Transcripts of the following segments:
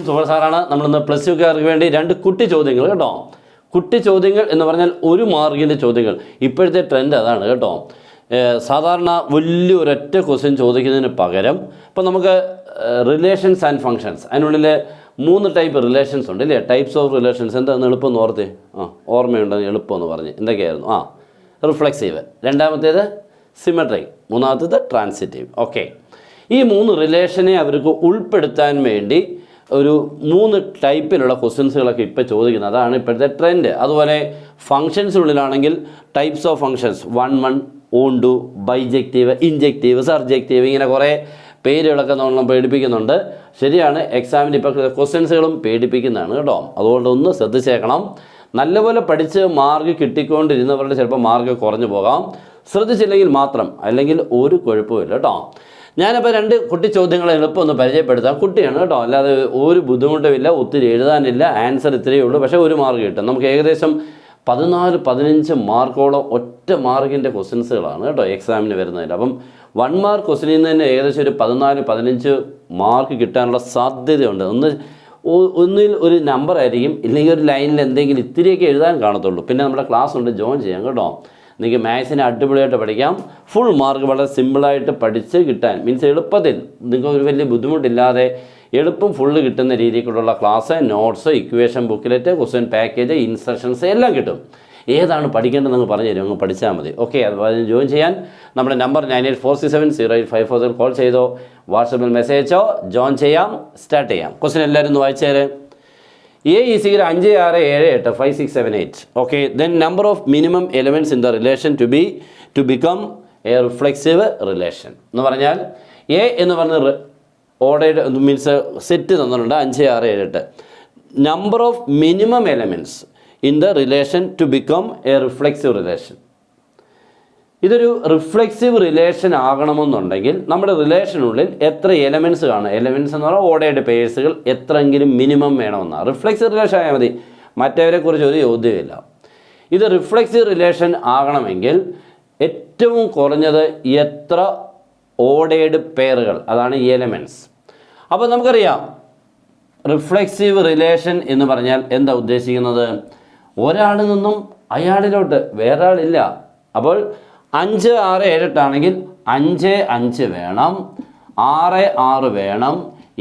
സുഹൃത്ത് സാറാണ്. നമ്മളിന്ന് പ്ലസ് ടുക്കാർക്ക് വേണ്ടി 2 കുട്ടി ചോദ്യങ്ങൾ കേട്ടോ. കുട്ടി ചോദ്യങ്ങൾ എന്ന് പറഞ്ഞാൽ 1 മാർക്കിൻ്റെ ചോദ്യങ്ങൾ. ഇപ്പോഴത്തെ ട്രെൻഡ് അതാണ് കേട്ടോ. സാധാരണ ഒരൊറ്റ ക്വസ്റ്റ്യൻ ചോദിക്കുന്നതിന് പകരം ഇപ്പോൾ നമുക്ക് റിലേഷൻസ് ആൻഡ് ഫങ്ഷൻസ്, അതിനുള്ളിൽ 3 ടൈപ്പ് റിലേഷൻസ് ഉണ്ട് അല്ലേ? ടൈപ്സ് ഓഫ് റിലേഷൻസ് എന്താണെന്ന് എളുപ്പം ഓർത്തേ. ഓർമ്മയുണ്ടെന്ന് എളുപ്പമെന്ന് പറഞ്ഞ് എന്തൊക്കെയായിരുന്നു? റിഫ്ലെക്സീവ്, രണ്ടാമത്തേത് സിമെട്രിക്, മൂന്നാമത്തേത് ട്രാൻസിറ്റീവ്. ഓക്കെ, ഈ 3 റിലേഷനെ അവർക്ക് ഉൾപ്പെടുത്താൻ വേണ്ടി ഒരു 3 ടൈപ്പിലുള്ള ക്വസ്റ്റ്യൻസുകളൊക്കെ ഇപ്പോൾ ചോദിക്കുന്നത്. അതാണ് ഇപ്പോഴത്തെ ട്രെൻഡ്. അതുപോലെ ഫങ്ഷൻസിനുള്ളിലാണെങ്കിൽ types of functions 1 1, onto, bijective, injective, surjective, ഇങ്ങനെ കുറേ പേരുകളൊക്കെ നമ്മൾ പേടിപ്പിക്കുന്നുണ്ട്. ശരിയാണ്, എക്സാമിന് ഇപ്പോൾ ക്വസ്റ്റ്യൻസുകളും പേടിപ്പിക്കുന്നതാണ് കേട്ടോ. അതുകൊണ്ട് ഒന്ന് ശ്രദ്ധിച്ചേക്കണം. നല്ലപോലെ പഠിച്ച് മാർക്ക് കിട്ടിക്കൊണ്ടിരുന്നവരുടെ ചിലപ്പോൾ മാർക്ക് കുറഞ്ഞു പോകാം, ശ്രദ്ധിച്ചില്ലെങ്കിൽ മാത്രം. അല്ലെങ്കിൽ ഒരു കുഴപ്പമില്ല കേട്ടോ. ഞാനപ്പോൾ 2 കുട്ടി ചോദ്യങ്ങളെ എളുപ്പം ഒന്ന് പരിചയപ്പെടുത്താം. കുട്ടിയാണ് കേട്ടോ, അല്ലാതെ ഒരു ബുദ്ധിമുട്ടുമില്ല, ഒത്തിരി എഴുതാനില്ല, ആൻസർ ഇത്രയേ ഉള്ളൂ. പക്ഷേ 1 മാർക്ക് കിട്ടും. നമുക്ക് ഏകദേശം 14-15 മാർക്കോളം ഒറ്റ മാർക്കിൻ്റെ ക്വസ്റ്റ്യൻസുകളാണ് കേട്ടോ എക്സാമിന് വരുന്നതിൽ. അപ്പം 1 മാർക്ക് ക്വസ്റ്റ്യനിൽ നിന്ന് തന്നെ ഏകദേശം ഒരു 14-15 മാർക്ക് കിട്ടാനുള്ള സാധ്യതയുണ്ട്. ഒന്നിൽ ഒരു നമ്പർ ആയിരിക്കും, ഇല്ലെങ്കിൽ ഒരു ലൈനിൽ എന്തെങ്കിലും ഇത്തിരിയൊക്കെ എഴുതാൻ കാണത്തുള്ളൂ. പിന്നെ നമ്മുടെ ക്ലാസ് ഉണ്ട്, ജോയിൻ ചെയ്യാം കേട്ടോ. നിങ്ങൾക്ക് മാത്സിനെ അടിപൊളിയായിട്ട് പഠിക്കാം. ഫുൾ മാർക്ക് വളരെ സിമ്പിളായിട്ട് പഠിച്ച് കിട്ടാൻ, മീൻസ് എളുപ്പത്തിൽ, നിങ്ങൾക്ക് ഒരു വലിയ ബുദ്ധിമുട്ടില്ലാതെ എളുപ്പം ഫുള്ള് കിട്ടുന്ന രീതിക്കുള്ള class, notes, equation booklet, question package, instructions എല്ലാം കിട്ടും. ഏതാണ് പഠിക്കേണ്ടത് നിങ്ങൾ പറഞ്ഞു തരും, അങ്ങ് പഠിച്ചാൽ മതി. ഓക്കെ, അതുപോലെ ജോയിൻ ചെയ്യാൻ നമ്മുടെ നമ്പർ 9846708540 കോൾ ചെയ്തോ, വാട്സപ്പിൽ മെസ്സേജ് അയച്ചോ, ജോയിൻ ചെയ്യാം, സ്റ്റാർട്ട് ചെയ്യാം. ക്വസ്റ്റ്യൻ എല്ലാവരും ഒന്ന് വായിച്ചേരെ. A is equal to 5 6 7 8 5 6 7 8. Okay, then number of minimum elements in the relation to become a reflexive relation. എന്ന് പറഞ്ഞാൽ A എന്ന് പറഞ്ഞ ഓർഡേഡ് മീൻസ് സെറ്റ് തന്നിട്ടുണ്ട് 5 6 7 8. Number of minimum elements in the relation to become a reflexive relation. ഇതൊരു reflexive relation ആകണമെന്നുണ്ടെങ്കിൽ നമ്മുടെ റിലേഷനുള്ളിൽ എത്ര എലമെൻറ്റ്സ് കാണും? എലമെൻറ്റ്സ് എന്ന് പറഞ്ഞാൽ ഓർഡേഡ് പേഴ്സുകൾ എത്രയെങ്കിലും മിനിമം വേണമെന്നാണ്. റിഫ്ലെക്സീവ് റിലേഷൻ ആയാൽ മതി, മറ്റവരെക്കുറിച്ച് ഒരു ചോദ്യമില്ല. ഇത് റിഫ്ലെക്സീവ് റിലേഷൻ ആകണമെങ്കിൽ ഏറ്റവും കുറഞ്ഞത് എത്ര ഓർഡേഡ് പെയറുകൾ, അതാണ് എലമെൻറ്റ്സ്. അപ്പോൾ നമുക്കറിയാം റിഫ്ലെക്സീവ് റിലേഷൻ എന്ന് പറഞ്ഞാൽ എന്താ ഉദ്ദേശിക്കുന്നത്? ഒരാളിൽ നിന്നും അയാളിലോട്ട് വേറെ ആളില്ല. അപ്പോൾ 5 6 7 8 ആണെങ്കിൽ 5 5 വേണം, 6 6 വേണം,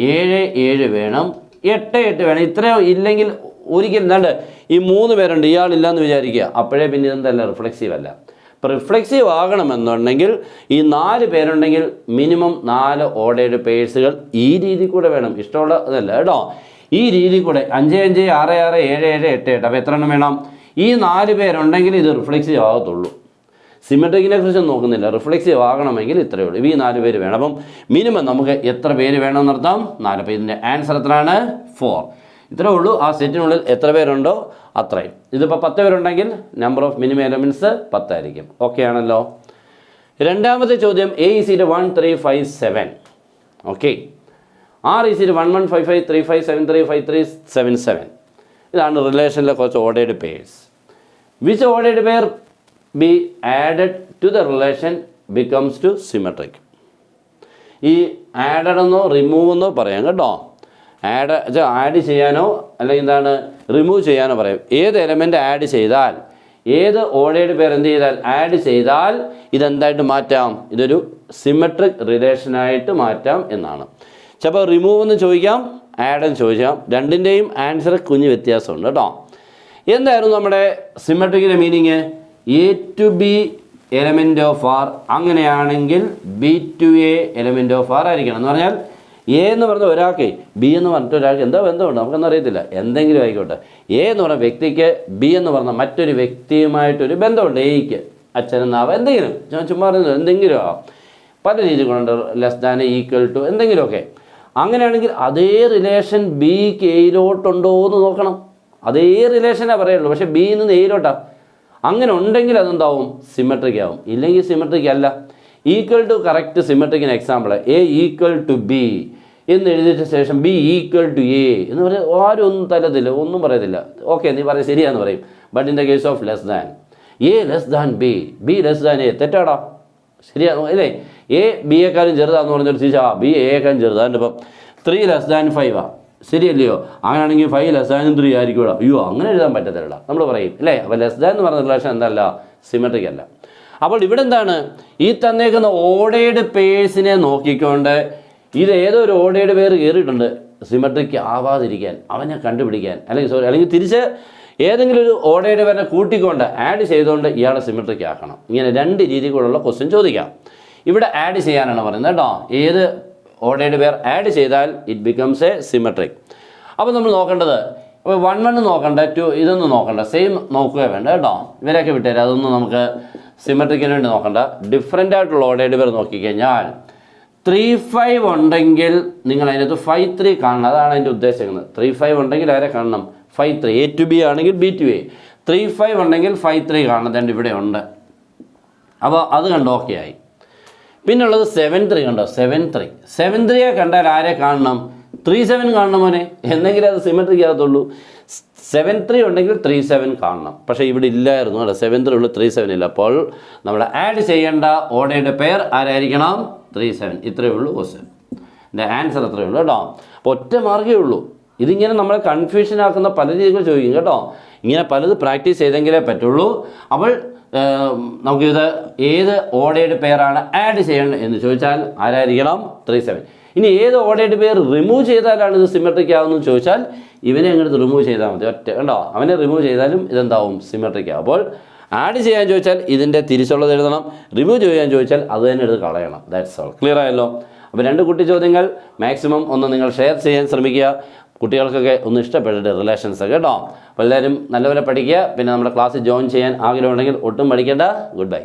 7 7 വേണം, 8 8 വേണം. ഇത്രയോ ഇല്ലെങ്കിൽ ഒരിക്കലും എന്താണ്ട് ഈ 3 പേരുണ്ട്, ഇയാളില്ലാന്ന് വിചാരിക്കുക, അപ്പോഴേ പിന്നെ ഇതെന്തല്ല റിഫ്ലെക്സീവ് അല്ല. ഇപ്പോൾ റിഫ്ലെക്സീവ് ആകണമെന്നുണ്ടെങ്കിൽ ഈ 4 പേരുണ്ടെങ്കിൽ മിനിമം 4 ഓർഡേഡ് പേഴ്സുകൾ ഈ രീതി കൂടെ വേണം. ഇഷ്ടമുള്ള അതല്ല കേട്ടോ, ഈ രീതി കൂടെ 5 5 6 6 7 7 8 8. അപ്പോൾ എത്ര എണ്ണം വേണം? ഈ 4 പേരുണ്ടെങ്കിൽ ഇത് റിഫ്ലെക്സീവ് ആകത്തുള്ളൂ. സിമെട്രിക്കിനെ കുറിച്ച് നോക്കുന്നില്ല, റിഫ്ലെക്സീവ് ആകണമെങ്കിൽ ഇത്രയേ ഉള്ളൂ, ഈ 4 പേര് വേണം. അപ്പം മിനിമം നമുക്ക് എത്ര പേര് വേണമെന്ന് അർത്ഥം 4. അപ്പോൾ ഇതിൻ്റെ ആൻസർ എത്രയാണ്? 4. ഇത്രയേ ഉള്ളൂ. ആ സെറ്റിനുള്ളിൽ എത്ര പേരുണ്ടോ അത്രയും. ഇതിപ്പോൾ 10 പേരുണ്ടെങ്കിൽ നമ്പർ ഓഫ് മിനിമം എലമെൻറ്റ്സ് 10 ആയിരിക്കും. ഓക്കെ ആണല്ലോ. രണ്ടാമത്തെ ചോദ്യം, A is equal to 1 3 5 7. Okay, R is equal to 1 1 5 5 3 5 7 3 5 3 7 7. ഇതാണ് റിലേഷനിലെ കുറച്ച് ordered pairs. Which ordered pair be added to the relation becomes to symmetric. ഈ ആഡഡ് എന്നോ റിമൂവ് എന്നോ പറയാം കേട്ടോ. ആഡ് ചെയ്യാനോ അല്ലെങ്കിൽ എന്താണ് റിമൂവ് ചെയ്യാനോ പറയാം. ഏത് എലമെൻ്റ് ആഡ് ചെയ്താൽ, ഏത് ഓർഡേഡ് പേർ എന്ത് ചെയ്താൽ ആഡ് ചെയ്താൽ ഇതെന്തായിട്ട് മാറ്റാം? ഇതൊരു സിമെട്രിക് റിലേഷനായിട്ട് മാറ്റാം എന്നാണ്. ചിലപ്പോൾ റിമൂവ് എന്ന് ചോദിക്കാം, ആഡ് എന്ന് ചോദിക്കാം. രണ്ടിൻ്റെയും ആൻസർ കുഞ്ഞ് വ്യത്യാസമുണ്ട് കേട്ടോ. എന്തായിരുന്നു നമ്മുടെ സിമെട്രിക്കിൻ്റെ meaning? A to B element of R, അങ്ങനെയാണെങ്കിൽ B to A element of R ആയിരിക്കണം. എന്ന് പറഞ്ഞാൽ A എന്ന് പറഞ്ഞ ഒരാൾക്ക് B എന്ന് പറഞ്ഞിട്ട് ഒരാൾക്ക് എന്താ ബന്ധമുണ്ട് നമുക്കൊന്നും അറിയത്തില്ല, എന്തെങ്കിലും ആയിക്കോട്ടെ. A എന്ന് പറഞ്ഞ വ്യക്തിക്ക് B എന്ന് പറഞ്ഞ മറ്റൊരു വ്യക്തിയുമായിട്ടൊരു ബന്ധമുണ്ട്. എയ്ക്ക് അച്ഛനെന്നാവാം, എന്തെങ്കിലും ചുമ്മാ പറയുന്നത് എന്തെങ്കിലും ആവാം, പല രീതികളുണ്ട്, ലെസ് ദാൻ, ഈക്വൽ ടു, എന്തെങ്കിലുമൊക്കെ. അങ്ങനെയാണെങ്കിൽ അതേ റിലേഷൻ ബിക്ക് എയിലോട്ടുണ്ടോ എന്ന് നോക്കണം. അതേ റിലേഷനാണ് പറയുള്ളൂ, പക്ഷേ ബി നിന്ന് എയിലോട്ടാണ്. അങ്ങനെ ഉണ്ടെങ്കിൽ അതെന്താവും? സിമെട്രിക് ആവും. ഇല്ലെങ്കിൽ സിമെട്രിക് അല്ല. ഈക്വൽ ടു കറക്റ്റ് സിമെട്രിക്കിന് example A equal to B എന്ന് എഴുതിയിട്ട് ശേഷം B ഈക്വൽ ടു A എന്ന് പറയാം. ആരും ഒന്നും തരത്തില്ല, ഒന്നും പറയത്തില്ല. ഓക്കെ, നീ പറയും ശരിയാന്ന് പറയും. But in the case of less than, A less than B, B less than A, തെറ്റാടാ, ശരിയാണോ അല്ലേ? A B യെക്കാളും ചെറുതാന്ന് പറഞ്ഞൊരു തിരിച്ചാ B A യെക്കാളും ചെറുതാണ്. ഇപ്പം 3 ലെസ് ദാൻ 5 ശരിയല്ലയോ? അങ്ങനെയാണെങ്കിൽ 5 <3 ആയിരിക്കുമല്ലോ. അയ്യോ അങ്ങനെ എഴുതാൻ പറ്റത്തില്ല, നമ്മൾ പറയും അല്ലേ? അപ്പോൾ ലെസ് ദാൻ എന്ന് പറയുന്ന റിലേഷൻ എന്തല്ല, സിമെട്രിക് അല്ല. അപ്പോൾ ഇവിടെ എന്താണ്, ഈ തന്നേക്കുന്ന ഓർഡേർഡ് പേഴ്സിനെ നോക്കിക്കൊണ്ട് ഇത് ഏതോ ഒരു ഓർഡേർഡ് പേര് കയറിയിട്ടുണ്ട്, സിമെട്രിക് ആവാതിരിക്കാൻ അവനെ കണ്ടുപിടിക്കാൻ, അല്ലെങ്കിൽ തിരിച്ച് ഏതെങ്കിലും ഒരു ഓർഡേർഡ് പേരിനെ കൂട്ടിക്കൊണ്ട് ആഡ് ചെയ്തുകൊണ്ട് ഇയാളെ സിമെട്രിക് ആക്കണം. ഇങ്ങനെ 2 രീതികളുള്ള ക്വസ്റ്റ്യൻ ചോദിക്കാം. ഇവിടെ ആഡ് ചെയ്യാനാണ് പറയുന്നത് കേട്ടോ. ഏത് ഓർഡേർഡ് പേർ ആഡ് ചെയ്താൽ ഇറ്റ് ബിക്കംസ് എ സിമെട്രിക്. അപ്പോൾ നമ്മൾ നോക്കേണ്ടത്, അപ്പോൾ 1 1 നോക്കണ്ട, 2 ഇതൊന്നും നോക്കണ്ട, സെയിം നോക്കുക വേണ്ട കേട്ടോ. ഇവരൊക്കെ വിട്ടുതരാം, അതൊന്നും നമുക്ക് സിമെട്രിക്കിന് വേണ്ടി നോക്കണ്ട. ഡിഫറൻ്റ് ആയിട്ടുള്ള ഓർഡേർഡ് പേർ നോക്കിക്കഴിഞ്ഞാൽ 3 5 ഉണ്ടെങ്കിൽ നിങ്ങൾ അതിനകത്ത് 5 3 കാണണം. അതാണ് അതിൻ്റെ ഉദ്ദേശിക്കുന്നത്. 3 5 ഉണ്ടെങ്കിൽ ആരെ കാണണം? 5 3. A to B ആണെങ്കിൽ B to A. 3 5 ഉണ്ടെങ്കിൽ 5 3 കാണണം. അതുകൊണ്ട് ഇവിടെ ഉണ്ട്. അപ്പോൾ അത് കണ്ടോ, ഓക്കെ ആയി. പിന്നുള്ളത് 7 3 കണ്ടോ, 7 3. 7 3 കണ്ടാൽ ആരെ കാണണം? 3 7 കാണണം മോനെ, എന്നെങ്കിലും അത് സിമെട്രിക് ആകത്തുള്ളൂ. 7 3 ഉണ്ടെങ്കിൽ 3 7 കാണണം. പക്ഷേ ഇവിടെ ഇല്ലായിരുന്നു അല്ല, 7 3 ഉള്ളൂ, 3 7 ഇല്ല. അപ്പോൾ നമ്മൾ ആഡ് ചെയ്യേണ്ട ഓർഡേർഡ് പെയർ ആരായിരിക്കണം? 3 7. ഇത്രയേ ഉള്ളൂ ക്വസ്റ്റ്യൻ. എൻ്റെ ആൻസർ അത്രയേ ഉള്ളൂ കേട്ടോ. അപ്പോൾ ഒറ്റ മാർഗേ ഉള്ളൂ. ഇതിങ്ങനെ നമ്മളെ കൺഫ്യൂഷൻ ആക്കുന്ന പല രീതികൾ ചോദിക്കും കേട്ടോ. ഇങ്ങനെ പലത് പ്രാക്ടീസ് ചെയ്തെങ്കിലേ പറ്റുള്ളൂ. അപ്പോൾ നമുക്കിത് ഏത് ഓർഡേർഡ് പെയറാണ് ആഡ് ചെയ്യേണ്ടത് എന്ന് ചോദിച്ചാൽ ആരായിരിക്കണം? 3 7. ഇനി ഏത് ഓർഡേർഡ് പെയർ റിമൂവ് ചെയ്താലാണ് ഇത് സിമെട്രിക് ആകുമെന്ന് ചോദിച്ചാൽ ഇവനെ അങ്ങോട്ട് റിമൂവ് ചെയ്താൽ മതി, ഒറ്റ കണ്ടോ. അവനെ റിമൂവ് ചെയ്താലും ഇതെന്താവും? സിമെട്രിക് ആവും. അപ്പോൾ ആഡ് ചെയ്യാൻ ചോദിച്ചാൽ ഇതിൻ്റെ തിരിച്ചുള്ളത് എഴുതണം, റിമൂവ് ചെയ്യാൻ ചോദിച്ചാൽ അത് തന്നെ എടുത്ത് കളയണം. That's all. ക്ലിയർ ആയല്ലോ? അപ്പോൾ 2 കുട്ടി ചോദ്യങ്ങൾ മാക്സിമം ഒന്ന് നിങ്ങൾ ഷെയർ ചെയ്യാൻ ശ്രമിക്കുക. കുട്ടികൾക്കൊക്കെ ഒന്ന് ഇഷ്ടപ്പെട്ടിട്ട് റിലേഷൻസ് കേട്ടോ. അപ്പോൾ എല്ലാവരും നല്ലപോലെ പഠിക്കുക. പിന്നെ നമ്മുടെ ക്ലാസ്സിൽ ജോയിൻ ചെയ്യാൻ ആഗ്രഹമുണ്ടെങ്കിൽ ഒട്ടും പഠിക്കേണ്ട. Good bye.